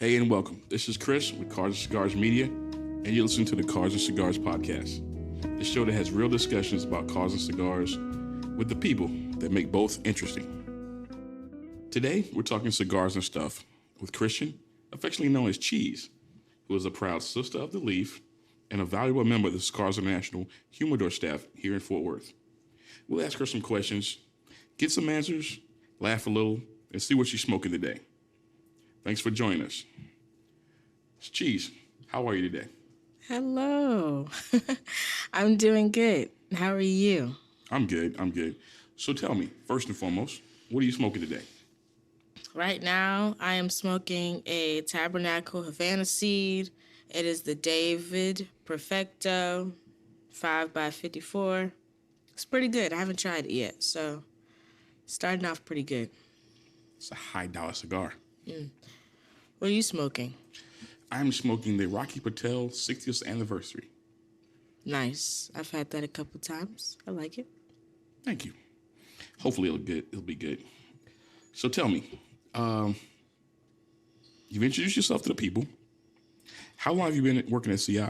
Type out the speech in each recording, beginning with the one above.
Hey, and welcome. This is Chris with Cars and Cigars Media, and you're listening to the Cars and Cigars podcast, the show that has real discussions about cars and cigars with the people that make both interesting. Today, we're talking cigars and stuff with Christian, affectionately known as Cheeze, who is a proud Sistah of the Leaf and a valuable member of the Cigars International Humidor Staff here in Fort Worth. We'll ask her some questions, get some answers, laugh a little, and see what she's smoking today. Thanks for joining us. Cheeze, how are you today? Hello. I'm doing good. How are you? I'm good. So tell me, first and foremost, what are you smoking today? Right now, I am smoking a Tabernacle Havana Seed. It is the David Perfecto 5x54. It's pretty good. I haven't tried it yet, so starting off pretty good. It's a high-dollar cigar. What are you smoking? I'm smoking the Rocky Patel 60th anniversary. Nice. I've had that a couple times. I like it. Thank you. Hopefully it'll be good. So tell me, you've introduced yourself to the people. How long have you been working at CI?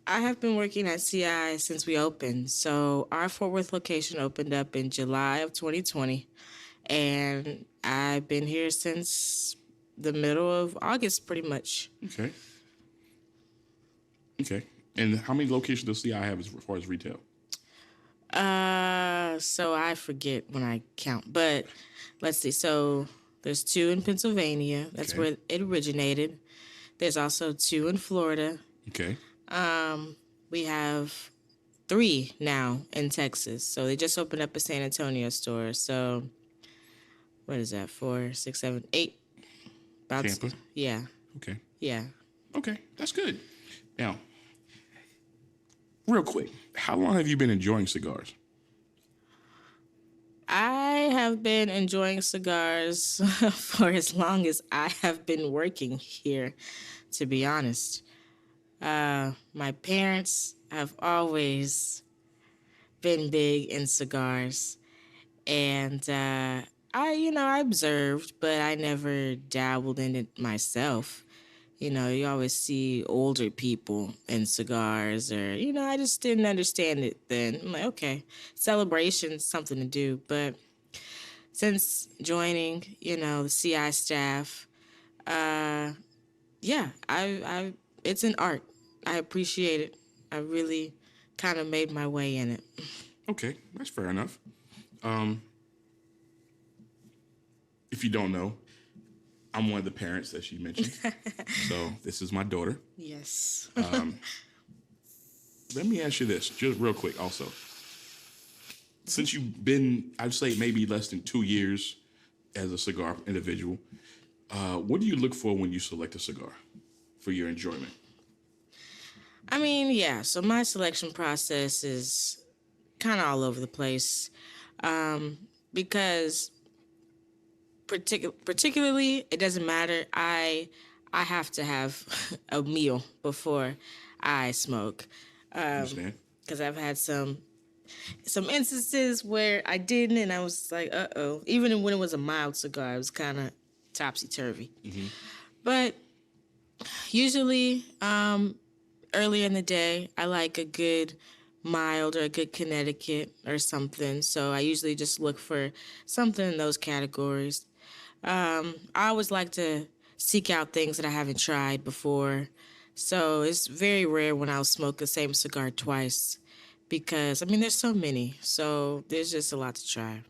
I have been working at CI since we opened. So our Fort Worth location opened up in July of 2020. And I've been here since the middle of August, pretty much. Okay. And how many locations does CI have as far as retail? So I forget when I count, but let's see. So there's 2 in Pennsylvania. That's where it originated. There's also 2 in Florida. Okay. We have 3 now in Texas. So they just opened up a San Antonio store. So what is that? 4, 6, 7, 8. About Tampa? Yeah. Okay. Yeah. Okay, that's good. Now, real quick, how long have you been enjoying cigars? I have been enjoying cigars for as long as I have been working here, to be honest. My parents have always been big in cigars, and I observed, but I never dabbled in it myself. You always see older people in cigars, or, I just didn't understand it then. I'm like, okay, celebration's something to do. But since joining, the CI staff, yeah, it's an art. I appreciate it. I really kind of made my way in it. Okay, that's fair enough. If you don't know, I'm one of the parents that she mentioned. So this is my daughter. Yes. Let me ask you this, just real quick also. Since you've been, I'd say maybe less than 2 years as a cigar individual, what do you look for when you select a cigar for your enjoyment? I mean, yeah, so my selection process is kind of all over the place, because particularly, it doesn't matter. I have to have a meal before I smoke. Understand? Because I've had some instances where I didn't, and I was like, uh-oh. Even when it was a mild cigar, it was kind of topsy-turvy. Mm-hmm. But usually, earlier in the day, I like a good mild or a good Connecticut or something. So I usually just look for something in those categories. I always like to seek out things that I haven't tried before. So it's very rare when I'll smoke the same cigar twice because, there's so many. So there's just a lot to try.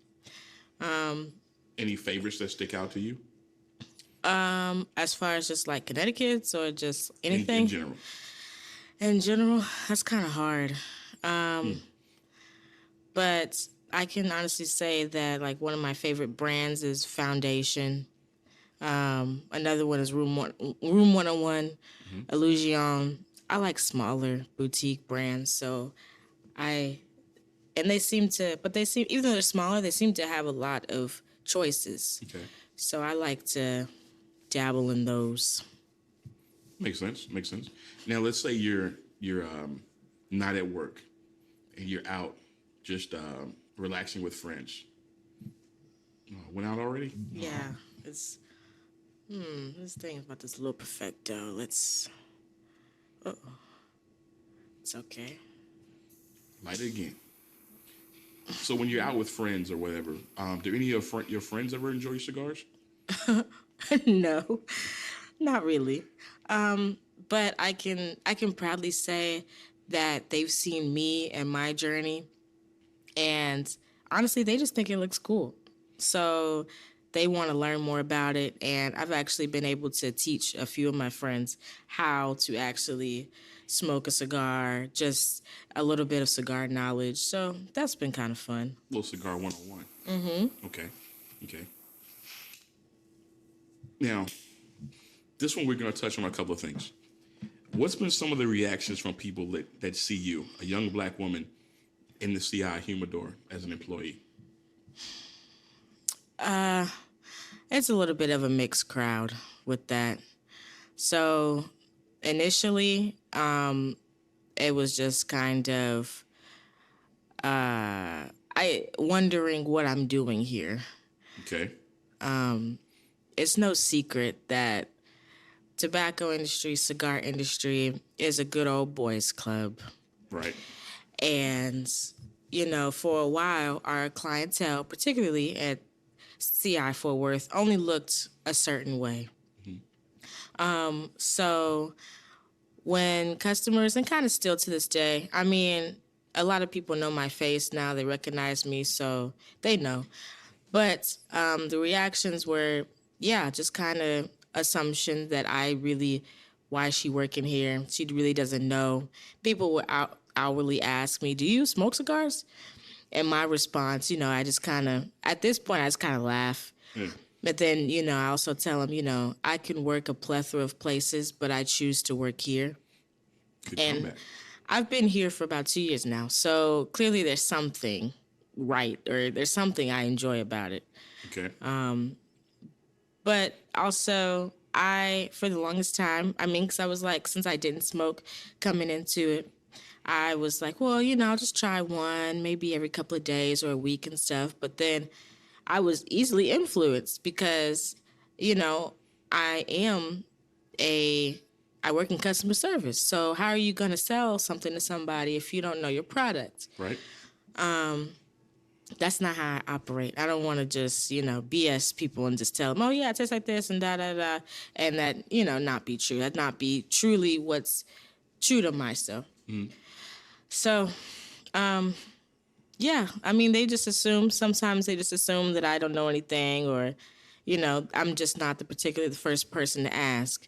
Any favorites that stick out to you? As far as just like Connecticut's or just anything? In general. In general, that's kind of hard. But I can honestly say that like one of my favorite brands is Foundation. Another one is Room 101, Illusion. I like smaller boutique brands, so they seem, even though they're smaller, they seem to have a lot of choices. Okay. So I like to dabble in those. Makes sense. Now let's say you're not at work and you're out just relaxing with friends. Went out already? Yeah, it's Let's think about this little perfecto. Let's. Oh, it's okay. Light it again. So when you're out with friends or whatever, do any of your friends ever enjoy cigars? No, not really. But I can proudly say that they've seen me and my journey, and honestly, they just think it looks cool. So they want to learn more about it, and I've actually been able to teach a few of my friends how to actually smoke a cigar, just a little bit of cigar knowledge. So that's been kind of fun. Little cigar 101. Okay. Okay. Now, this one we're going to touch on a couple of things. What's been some of the reactions from people that see you, a young black woman, in the CI humidor as an employee? It's a little bit of a mixed crowd with that. So initially, it was just kind of I wondering what I'm doing here. Okay. It's no secret that tobacco industry, cigar industry is a good old boys club. Right. And, for a while, our clientele, particularly at CI Fort Worth, only looked a certain way. So when customers, and kind of still to this day, I mean, a lot of people know my face now. They recognize me, so they know. But the reactions were, yeah, just kind of assumption that why is she working here? She really doesn't know. People would outwardly ask me, do you smoke cigars? And my response, I just kind of, at this point, I just kind of laugh. Yeah. But then, I also tell them, I can work a plethora of places, but I choose to work here. Good And comeback. I've been here for about 2 years now. So clearly there's something right, or there's something I enjoy about it. Okay. But also, for the longest time, because I was like, since I didn't smoke coming into it, I was like, well, I'll just try one, maybe every couple of days or a week and stuff. But then I was easily influenced because, I am I work in customer service. So how are you going to sell something to somebody if you don't know your product? Right. That's not how I operate. I don't want to just, BS people and just tell them, oh, yeah, it tastes like this and da-da-da, and that, not be true. That not be truly what's true to myself. So, yeah, sometimes they just assume that I don't know anything or, I'm just not the first person to ask.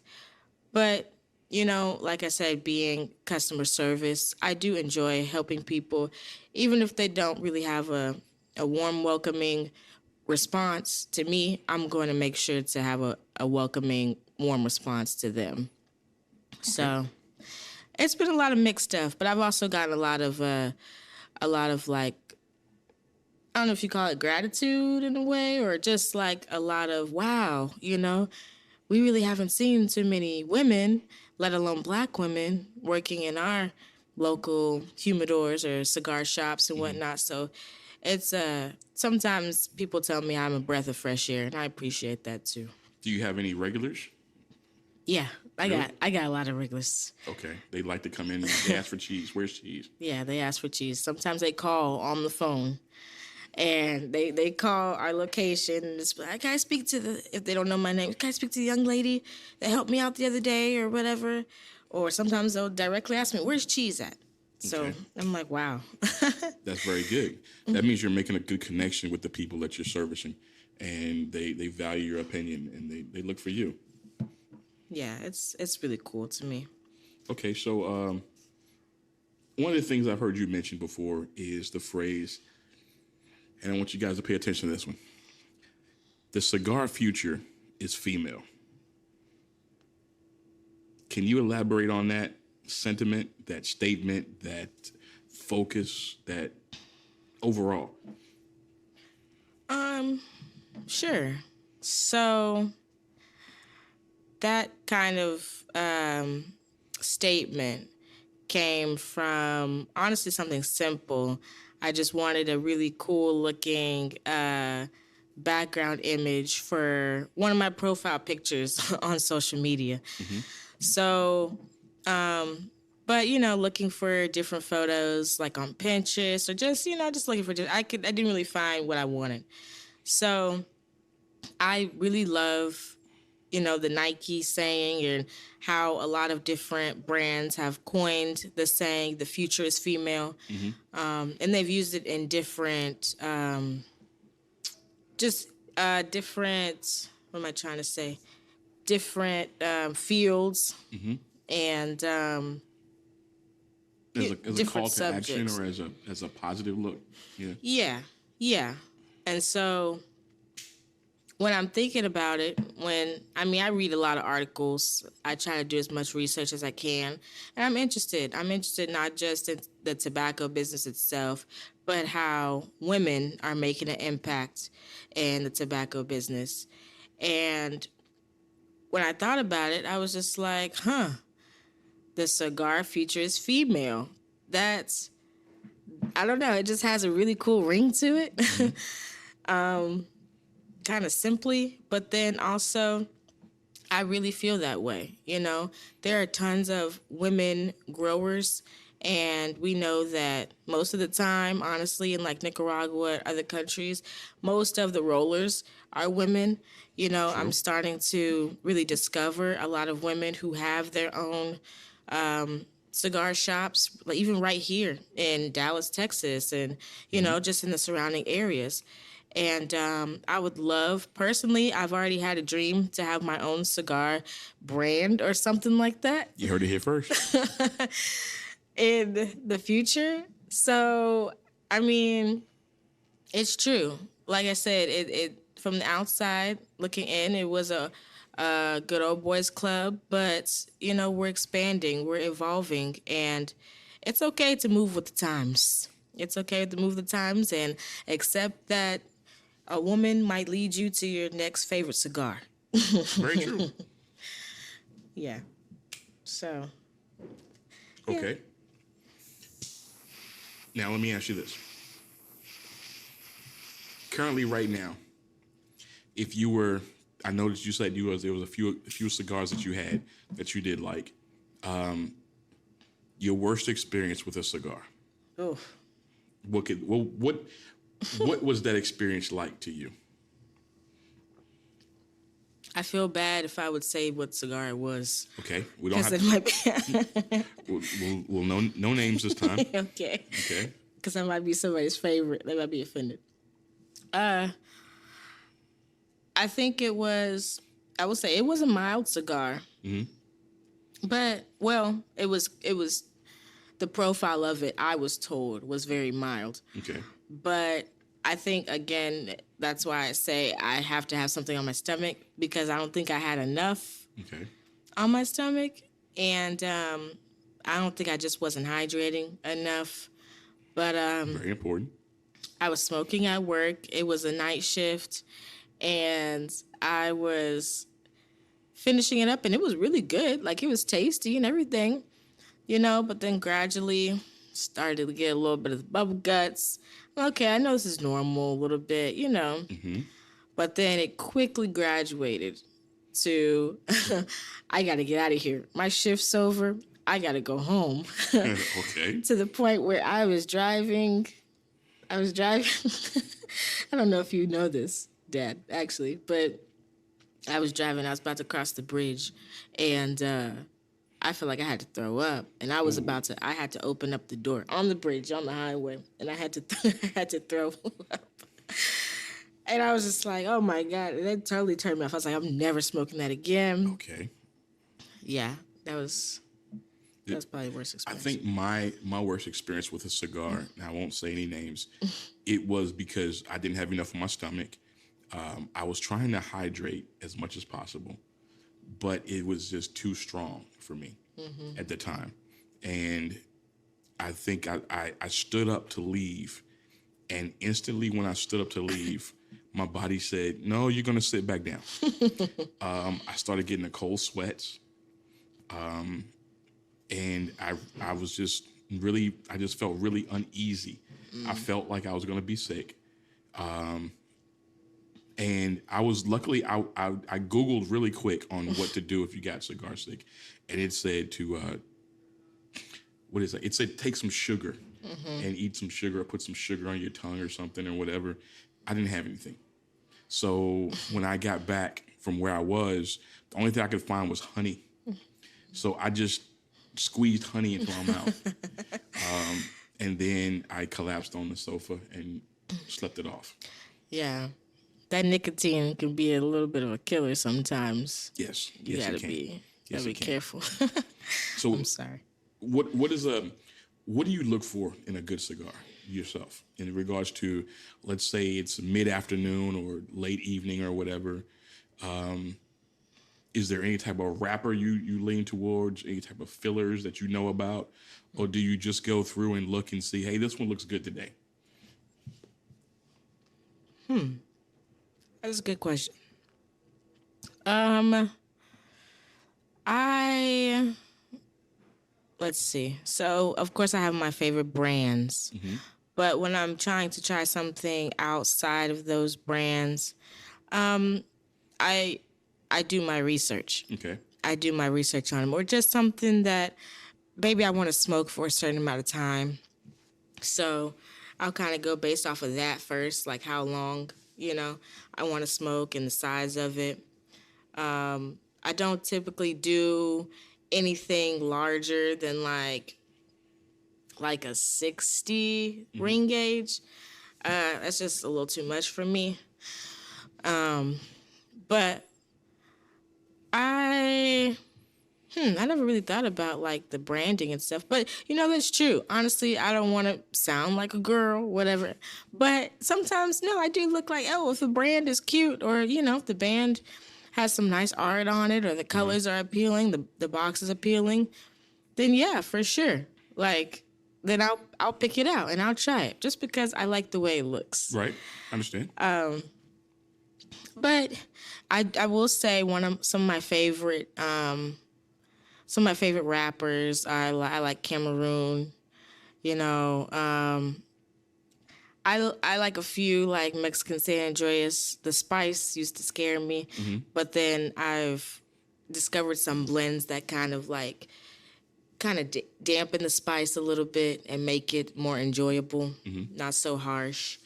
But, like I said, being customer service, I do enjoy helping people, even if they don't really have a warm, welcoming response to me. I'm going to make sure to have a welcoming, warm response to them. Okay. So it's been a lot of mixed stuff, but I've also gotten a lot of like, I don't know if you call it gratitude in a way, or just like a lot of, wow, we really haven't seen too many women, let alone black women, working in our local humidors or cigar shops and whatnot. So it's sometimes people tell me I'm a breath of fresh air, and I appreciate that too. Do you have any regulars? Yeah, I Really? got a lot of regulars. Okay. They like to come in and they ask for cheese. Where's cheese? Yeah, they ask for cheese. Sometimes they call on the phone. And they call our location and it's like, can I speak to if they don't know my name, can I speak to the young lady that helped me out the other day or whatever? Or sometimes they'll directly ask me, where's Cheeze at? So Okay. I'm like, wow. That's very good. That means you're making a good connection with the people that you're servicing, and they value your opinion and they look for you. Yeah, it's really cool to me. Okay, so one of the things I've heard you mention before is the phrase, and I want you guys to pay attention to this one. The cigar future is female. Can you elaborate on that sentiment, that statement, that focus, that overall? Sure. So that kind of statement came from honestly something simple. I just wanted a really cool looking background image for one of my profile pictures on social media. So, but looking for different photos like on Pinterest or just looking for I didn't really find what I wanted. So I really love the Nike saying and how a lot of different brands have coined the saying, the future is female. And they've used it in different, different, what am I trying to say? Different fields and As a different call to subjects. action or as a positive look. Yeah. Yeah. And so when I'm thinking about it, I read a lot of articles. I try to do as much research as I can. And I'm interested. I'm interested not just in the tobacco business itself, but how women are making an impact in the tobacco business. And when I thought about it, I was just like, the cigar feature is female. I don't know, it just has a really cool ring to it. Kind of simply, but then also I really feel that way. There are tons of women growers, and we know that most of the time, honestly, in like Nicaragua, other countries, most of the rollers are women. I'm starting to really discover a lot of women who have their own cigar shops, like even right here in Dallas, Texas, and just in the surrounding areas. And I would love, personally, I've already had a dream to have my own cigar brand or something like that. You heard it here first. In the future. So, it's true. Like I said, it from the outside looking in, it was a good old boys club, but we're expanding, we're evolving, and it's okay to move with the times. It's okay to move the times and accept that a woman might lead you to your next favorite cigar. Very true. Yeah. So. Okay. Now let me ask you this. Currently, right now, if you were, I noticed you said there was a few cigars that you had that you did like. Your worst experience with a cigar. Oh. What was that experience like to you? I feel bad if I would say what cigar it was. Okay, we don't have to. Might be we'll no names this time. Okay. Okay. Because that might be somebody's favorite. They might be offended. I think I would say it was a mild cigar. But, well, it was the profile of it, I was told, was very mild. Okay. But I think, again, that's why I say I have to have something on my stomach, because I don't think I had enough on my stomach. And I don't think I just wasn't hydrating enough. But very important. I was smoking at work. It was a night shift. And I was finishing it up, and it was really good. Like, it was tasty and everything, but then gradually started to get a little bit of the bubble guts. Okay, I know this is normal a little bit, but then it quickly graduated to, I got to get out of here. My shift's over. I got to go home. Okay. To the point where I was driving. I don't know if you know this, Dad, actually, but I was driving. I was about to cross the bridge, and I felt like I had to throw up. And I was I had to open up the door on the bridge, on the highway, and I had to throw up. And I was just like, oh, my God. And that totally turned me off. I was like, I'm never smoking that again. Okay. Yeah, that was probably the worst experience. I think my worst experience with a cigar, and I won't say any names, it was because I didn't have enough in my stomach. I was trying to hydrate as much as possible, but it was just too strong for me at the time. And I think I stood up to leave, and instantly when I stood up to leave, my body said, no, you're going to sit back down. I started getting the cold sweats. And I was just I just felt really uneasy. I felt like I was going to be sick. And I was luckily I Googled really quick on what to do if you got cigar sick, and it said to what is it? It said take some sugar and eat some sugar or put some sugar on your tongue or something or whatever. I didn't have anything. So when I got back from where I was, the only thing I could find was honey. So I just squeezed honey into my mouth. And then I collapsed on the sofa and slept it off. Yeah. That nicotine can be a little bit of a killer sometimes. Yes. You Yes, gotta it can. be Yes, it can. careful. So I'm sorry. what do you look for in a good cigar yourself in regards to, let's say it's mid-afternoon or late evening or whatever? Is there any type of wrapper you lean towards, any type of fillers that you know about? Or do you just go through and look and see, hey, this one looks good today? That's a good question. I let's see. So of course I have my favorite brands. But when I'm trying to try something outside of those brands, I I do my research. Okay. I do my research on them, or just something that maybe I want to smoke for a certain amount of time. So I'll kind of go based off of that first, like how long, I want to smoke and the size of it. I don't typically do anything larger than like a 60 ring gauge. That's just a little too much for me. But I never really thought about like the branding and stuff. But that's true. Honestly, I don't want to sound like a girl, whatever. But sometimes, no, I do look like, oh, if the brand is cute, or if the band has some nice art on it, or the colors are appealing, the box is appealing, then yeah, for sure. Like, then I'll pick it out and I'll try it just because I like the way it looks. Right. I understand. But I will say some of my favorite rappers. I like Cameroon. I like a few like Mexican San Andreas. The spice used to scare me, but then I've discovered some blends that kind of dampen the spice a little bit and make it more enjoyable, not so harsh.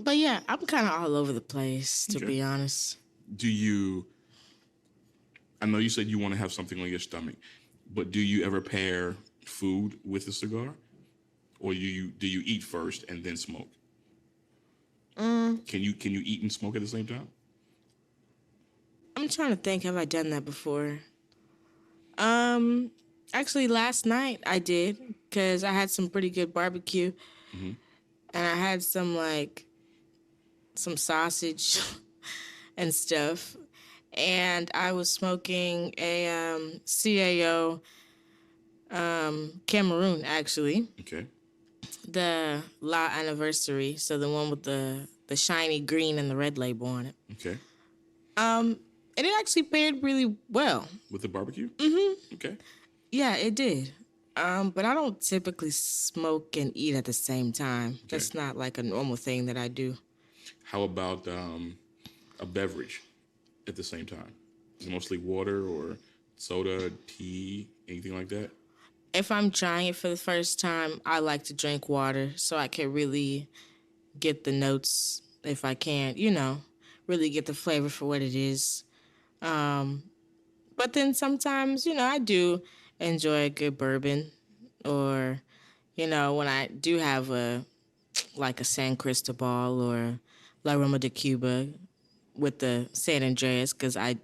But yeah, I'm kind of all over the place, to be honest. I know you said you want to have something on your stomach, but do you ever pair food with a cigar? Or do you eat first and then smoke? Can you eat and smoke at the same time? I'm trying to think, have I done that before? Actually last night I did, because I had some pretty good barbecue. And I had some sausage and stuff. And I was smoking a CAO Cameroon, actually. Okay. The La Anniversary, so the one with the shiny green and the red label on it. Okay. And it actually paired really well. With the barbecue? Okay. Yeah, it did. But I don't typically smoke and eat at the same time. Okay. That's not like a normal thing that I do. How about a beverage at the same time? Is it mostly water or soda, tea, anything like that? If I'm trying it for the first time, I like to drink water so I can really get the notes, if I can't, really get the flavor for what it is. But then sometimes, I do enjoy a good bourbon, or, when I do have a San Cristobal or La Roma de Cuba with the San Andreas, because I'm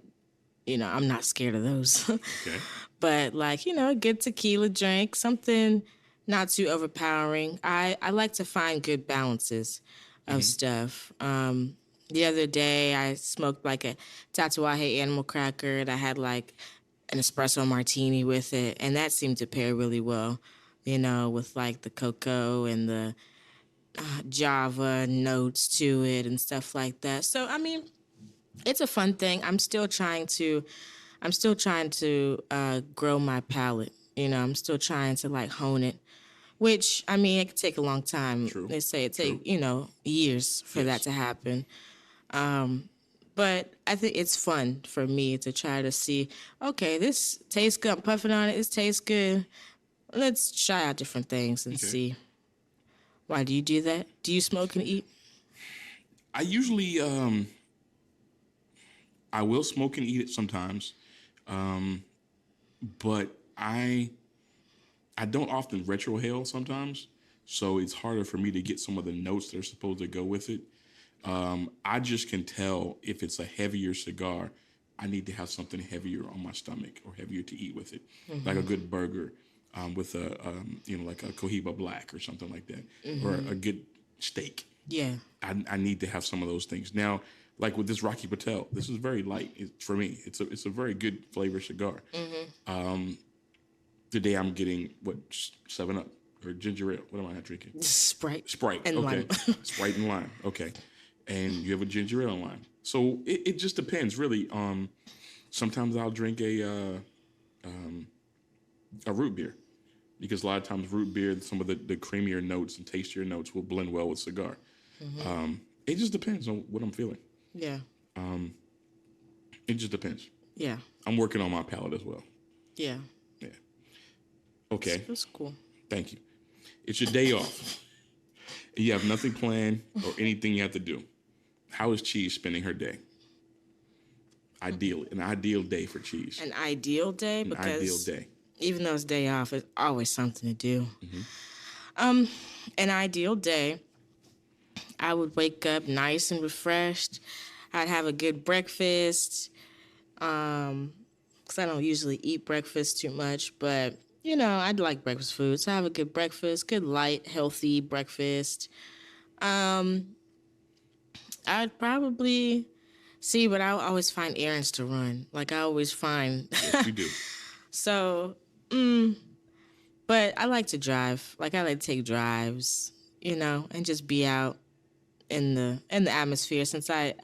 not scared of those. Okay. But a good tequila drink, something not too overpowering. I like to find good balances of stuff. The other day I smoked a Tatuaje animal cracker, and I had an espresso martini with it, and that seemed to pair really well, with the cocoa and the Java notes to it and stuff like that. So I mean, it's a fun thing. I'm still trying to grow my palate. I'm still trying to hone it which, I mean, it could take a long time. True. They say it True. take, years for that Yes. to happen. But I think it's fun for me to try to see, okay, this tastes good. I'm puffing on it. It tastes good. Let's try out different things and Okay. see. Why do you do that? Do you smoke and eat? I usually I will smoke and eat it sometimes, but I don't often retrohale sometimes, so it's harder for me to get some of the notes that are supposed to go with it. I just can tell if it's a heavier cigar, I need to have something heavier on my stomach or heavier to eat with it, like a good burger with like a Cohiba Black or something like that, or a good steak. Yeah. I need to have some of those things. Now, like with this Rocky Patel, this is very light for me. It's a very good flavor cigar. Today I'm getting 7 Up or ginger ale. What am I not drinking? Sprite. Sprite. And Okay. lime. Sprite and lime. Okay. And you have a ginger ale and lime. So it just depends really. Sometimes I'll drink a root beer because a lot of times root beer, some of the creamier notes and tastier notes will blend well with cigar. It just depends on what I'm feeling. Yeah. It just depends. Yeah. I'm working on my palate as well. Yeah. Yeah. Okay. That's cool. Thank you. It's your day off. You have nothing planned or anything you have to do. How is Cheeze spending her day? An ideal day for Cheeze. An ideal day An because ideal day. even though it's day off, it's always something to do. An ideal day, I would wake up nice and refreshed. I'd have a good breakfast. Because I don't usually eat breakfast too much, but I'd like breakfast food. So I have a good breakfast, good light, healthy breakfast. I'd probably see, but I always find errands to run. Like I always find. Yes, you do. So, but I like to drive. Like I like to take drives, and just be out in the atmosphere since I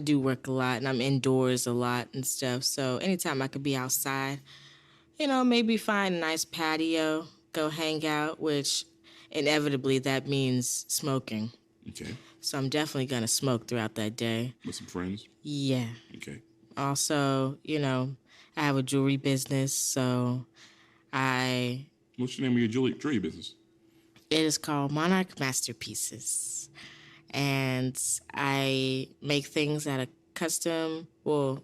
do work a lot and I'm indoors a lot and stuff. So anytime I could be outside, maybe find a nice patio, go hang out, which inevitably that means smoking. Okay. So I'm definitely going to smoke throughout that day. With some friends? Yeah. Okay. Also, I have a jewelry business, so What's the name of your jewelry business? it is called Monarch Masterpieces. And I make things out of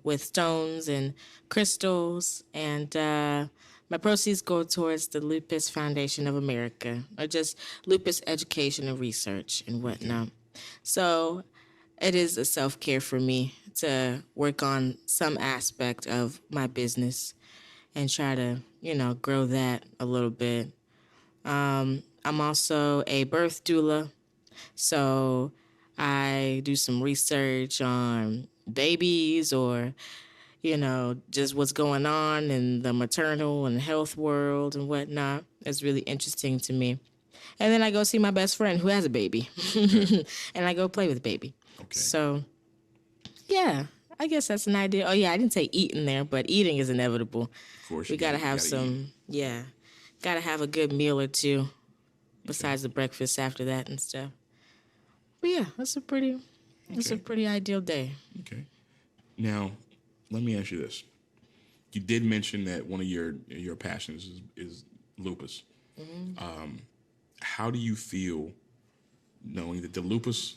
with stones and crystals. And my proceeds go towards the Lupus Foundation of America, or just lupus education and research and whatnot. So it is a self-care for me to work on some aspect of my business and try to, grow that a little bit. I'm also a birth doula. So I do some research on babies or, just what's going on in the maternal and health world and whatnot. It's really interesting to me. And then I go see my best friend who has a baby. And I go play with the baby. Okay. So, yeah, I guess that's an idea. Oh, yeah, I didn't say eat in there, but eating is inevitable. Of course. We got to have some, got to have a good meal or two besides the breakfast after that and stuff. But yeah, that's a pretty ideal day. Okay. Now, let me ask you this. You did mention that one of your passions is lupus. How do you feel knowing that the lupus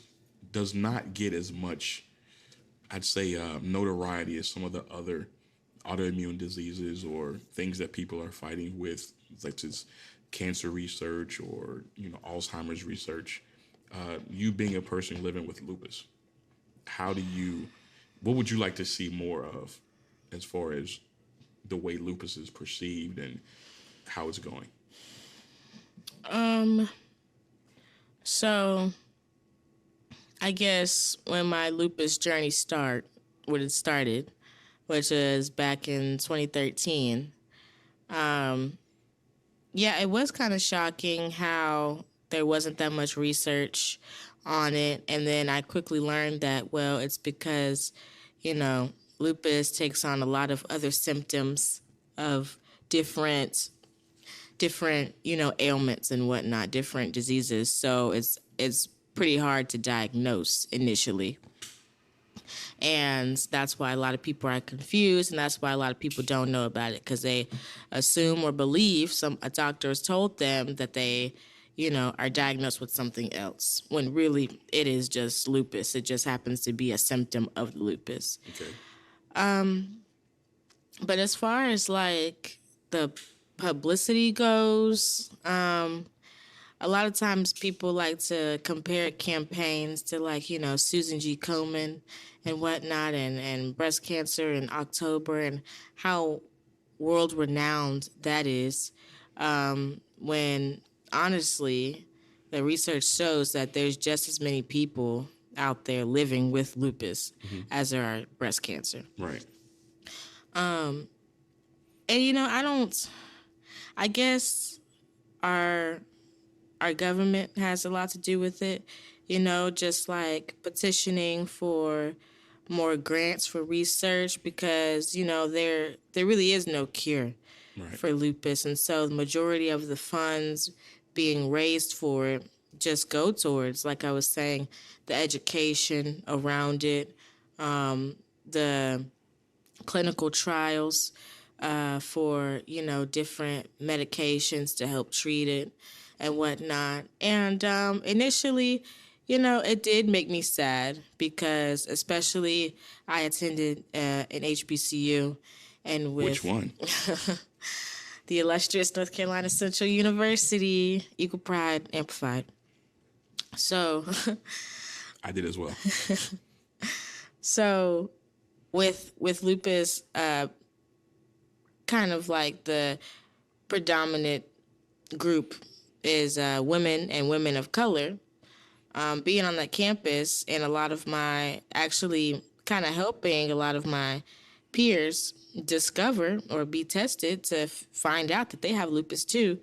does not get as much, I'd say, notoriety as some of the other autoimmune diseases or things that people are fighting with, such as cancer research or Alzheimer's research? You being a person living with lupus, what would you like to see more of as far as the way lupus is perceived and how it's going? So I guess when my lupus journey started, which was back in 2013, it was kind of shocking how there wasn't that much research on it. And then I quickly learned that, well, it's because, lupus takes on a lot of other symptoms of different different, ailments and whatnot, different diseases. So it's pretty hard to diagnose initially. And that's why a lot of people are confused, and that's why a lot of people don't know about it, because they assume or believe a doctor has told them that they, are diagnosed with something else, when really it is just lupus. It just happens to be a symptom of the lupus. Okay. But as far as like the publicity goes, a lot of times people like to compare campaigns to, like, Susan G. Komen and whatnot, and breast cancer in October, and how world renowned that is. When honestly, the research shows that there's just as many people out there living with lupus as there are breast cancer. Right. And I guess our government has a lot to do with it, just like petitioning for more grants for research, because there really is no cure for lupus, and so the majority of the funds being raised for it just go towards, like I was saying, the education around it, the clinical trials for different medications to help treat it and whatnot. And initially, it did make me sad, because especially I attended an HBCU, and with Which one? the illustrious North Carolina Central University, Equal Pride Amplified. So I did as well. So with lupus, kind of like the predominant group is women and women of color. Being on that campus, and a lot of my, actually kind of helping a lot of my peers discover or be tested to find out that they have lupus too,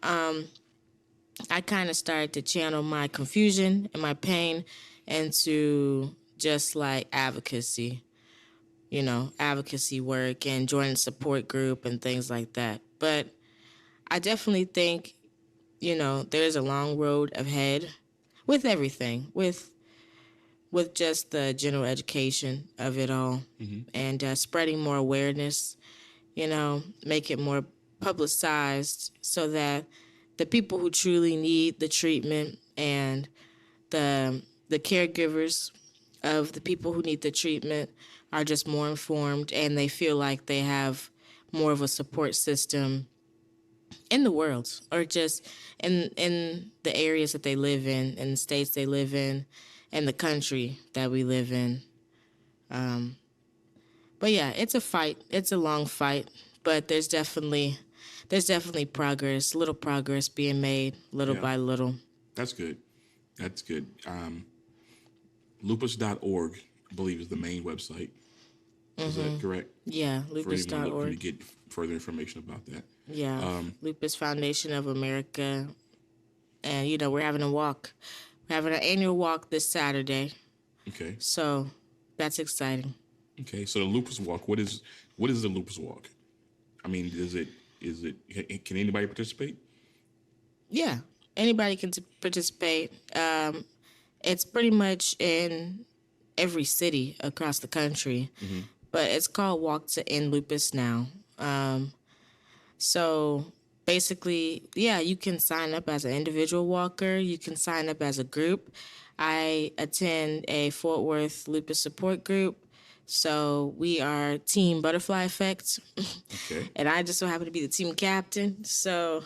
I kind of started to channel my confusion and my pain into just like advocacy, advocacy work, and joining a support group and things like that. But I definitely think, there's a long road ahead with everything, with just the general education of it all, and spreading more awareness, make it more publicized, so that the people who truly need the treatment, and the caregivers of the people who need the treatment are just more informed, and they feel like they have more of a support system in the world, or just in the areas that they live in the states they live in, and the country that we live in. But yeah, it's a fight. It's a long fight, but there's definitely progress, little progress being made, little by little. That's good. That's good. Lupus.org, I believe, is the main website. Is that correct? Yeah, For anyone looking lupus.org. to get further information about that. Yeah, Lupus Foundation of America. And, we're having a walk. We're having an annual walk this Saturday. Okay. So that's exciting. Okay. So the Lupus Walk, what is the Lupus Walk? I mean, can anybody participate? Yeah, anybody can participate. It's pretty much in every city across the country, but it's called Walk to End Lupus now. So basically, yeah, you can sign up as an individual walker. You can sign up as a group. I attend a Fort Worth lupus support group. So we are Team Butterfly Effect. Okay. And I just so happen to be the team captain. So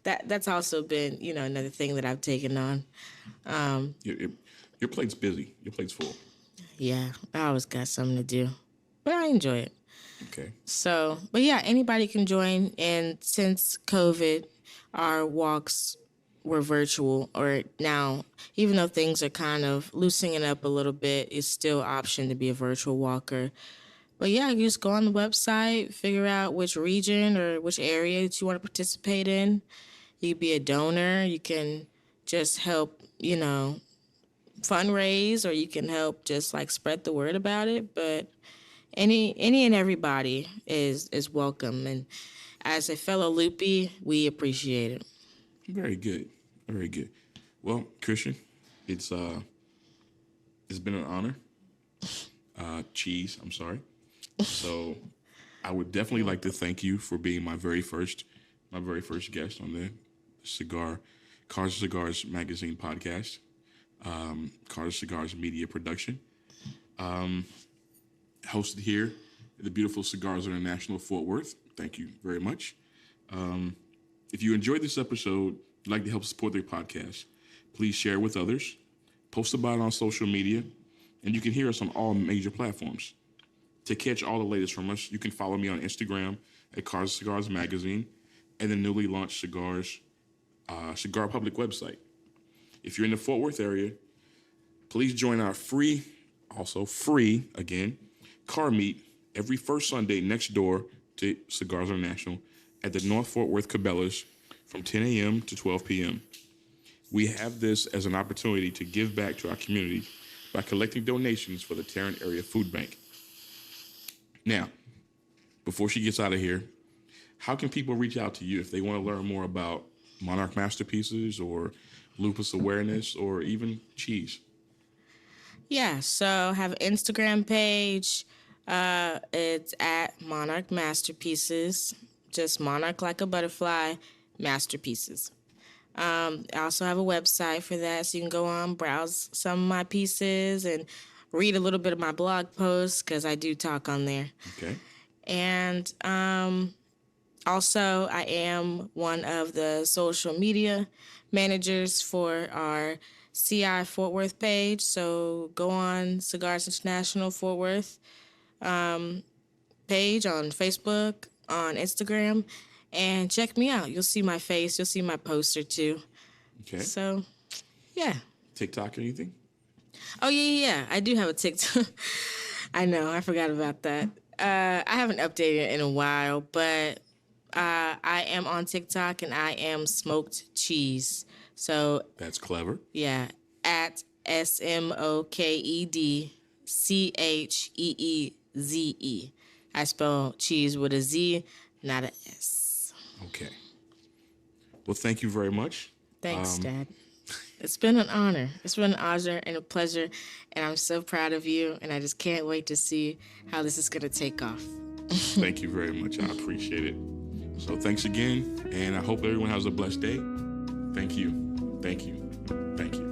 that's also been, another thing that I've taken on. Your plate's busy. Your plate's full. Yeah, I always got something to do. But I enjoy it. Okay. So, but yeah, anybody can join. And since COVID, our walks were virtual, or now, even though things are kind of loosening up a little bit, it's still an option to be a virtual walker. But yeah, you just go on the website, figure out which region or which area that you want to participate in. You can be a donor. You can just help, fundraise, or you can help just like spread the word about it. But any and everybody is welcome. And as a fellow loopy, we appreciate it. Very good. Very good. Well, Christian, it's been an honor. Cheeze, I'm sorry. So I would definitely like to thank you for being my very first guest on the Cars and Cigars magazine podcast, Cars and Cigars media production. Hosted here at the beautiful Cigars International Fort Worth. Thank you very much. If you enjoyed this episode, you'd like to help support the podcast, please share with others, post about it on social media, and you can hear us on all major platforms. To catch all the latest from us, you can follow me on Instagram at Cars and Cigars Magazine and the newly launched Cigar Public website. If you're in the Fort Worth area, please join our free again, car meet every first Sunday next door to Cigars International at the North Fort Worth Cabela's from 10 a.m. to 12 p.m. We have this as an opportunity to give back to our community by collecting donations for the Tarrant Area Food Bank. Now, before she gets out of here, how can people reach out to you if they want to learn more about Monarch Masterpieces or lupus awareness or even Cheeze? Yeah, so I have an Instagram page. It's at Monarch Masterpieces, just Monarch like a butterfly, Masterpieces. I also have a website for that, so you can go on, browse some of my pieces, and read a little bit of my blog posts, because I do talk on there. Okay. And also, I am one of the social media managers for our CI Fort Worth page. So go on Cigars International Fort Worth page on Facebook, on Instagram, and check me out. You'll see my face. You'll see my poster too. Okay. So, yeah. TikTok or anything? Oh, yeah. I do have a TikTok. I know. I forgot about that. I haven't updated in a while, but I am on TikTok, and I am Smoked Cheeze. So That's clever. yeah, at SMOKEDCHEEZE. I spell cheese with a Z, not a S. Okay. Well, thank you very much. Thanks, Dad. It's been an honor. It's been an honor and a pleasure, and I'm so proud of you, and I just can't wait to see how this is going to take off. Thank you very much. I appreciate it. So thanks again, and I hope everyone has a blessed day. Thank you. Thank you. Thank you.